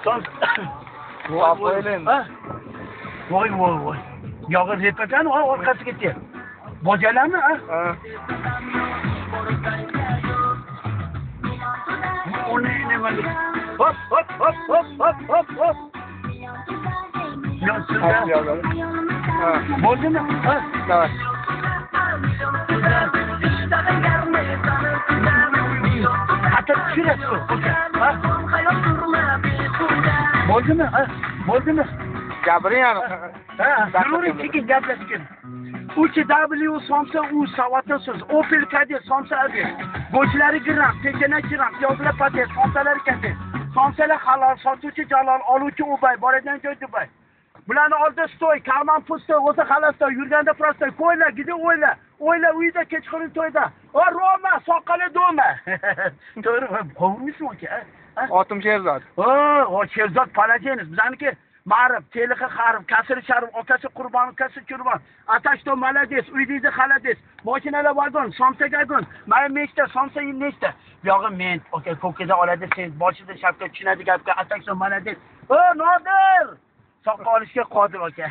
Son. Voy. Voy. Yog'i repakan, orqasiga ketdi. Bojalarmi, ha? Ne var? Hop. Yok, Bo'ldi mi? Давай. Hatta tushirasiz, ha? Bo'ldimi? Gapiring ani. Zaruriy keyin gaplashib. UCW somsa u savatasiz. Opel Kadett somsa abi. Bo'chlari gram, pechana gram, yozlar patet, somsalar katet. Somsalar halol, sotuvchi jalol, oluvchi ubay, boradigan joy Dubay. Bularni oldi stoy, karman pusto, o'zi xalasta, yurganda prosta, qo'yla, gidi o'yla. O'yla uyda kechqurun to'yda. O Roma, soqoli do'ma. To'g'ri, qovurmisizmi aka? Otim Sherzod. O Sherzod Palajenis, bizaniki Ma'rif, Telixa Xarif, Kasr Sharif, akasi Qurbon, ukasi Kurban. Atashto malades, uyingizda xalades. Mashinalar vagon, somsa gagon. Mana nechta somsa nechta. Buyog'i men, aka ko'kida oladi, sen boshida shapka tushunadi gapga. Atashto malades. O Nodir! Soqqa olishga qodir aka.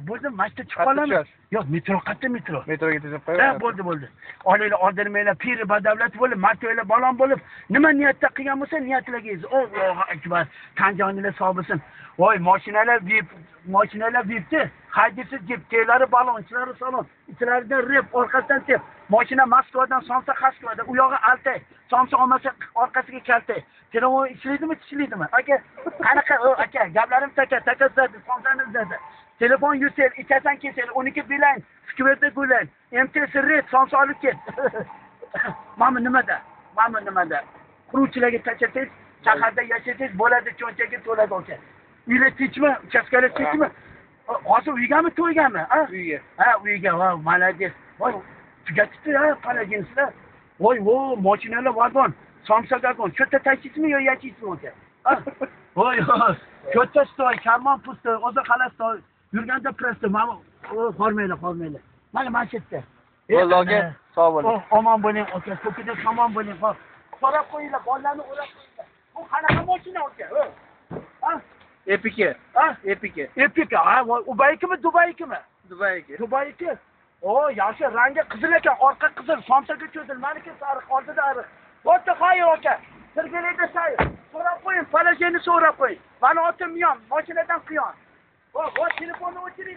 Bo'ldi, mashta chiqib qolamiz. Yo'q, metro qayerda metro? Metroga tezib qo'ying. Bo'ldi. Olinglar, oldirmanglar, piri badavlat bo'lib, martoylar balon bo'lib, nima niyatda qilgan bo'lsa, niyatlaringiz. Allohu akbar. Tanjoningiz sog' bo'lsin. Voy, mashinalar vipdi. Haydisi deb, telari balon, ichlari salon, ichlaridan rep, orqasidan tep. Mashina Moskvadan Somsa Xaskvada, u yog'i Altay. Somsa olmasa orqasiga kaltay. Telefon ishlaydimi? Aka, qanaqa aka, gaplarim takasadi, somsani dedi. Telefon Yusel, ichasan kesel, 12 bilan, Skverda gulan, MTS red, somsa olib ket. Mana nimada? Quruvchilarga tachasangiz, shaharda yashasangiz bo'ladi, cho'nchaga to'ladi aka. Uylar tinchmi? Uchastkalar tinchmi? Hozir uygami, to'ygami? Uyga. Uyga, malades. Voy, tugatibdi, Palajinslar. Voy, mashinalar vagon, somsa gagon. Cho'tta taksisizmi yo yashaysizmi aka? Voy, cho'tta stoy, karmon pusto, o'zi xalastoy. Yurganda prosta, mana hormaylar. Mana shu yerda. Bo'ldi aka, sog' bo'ling. Omon bo'ling aka, ko'kida omon bo'ling. So'rab qo'yinglar, bolalarni o'rab qo'yinglar. Bu qanaqa mashina aka? Epika. Epika. Ubaykimi, Dubaykimi? Dubaykimi. Yaxshi, rangi qizil ekan, orqa qizil, somsaga cho'zil. Meniki sariq, oldida ariq. O'ta qo'ying aka. Sirgalayda sayr. So'rab qo'ying, palajeni so'rab qo'ying. Mani otim Yon, mashinadan qiyon. Telefonni o'chiring.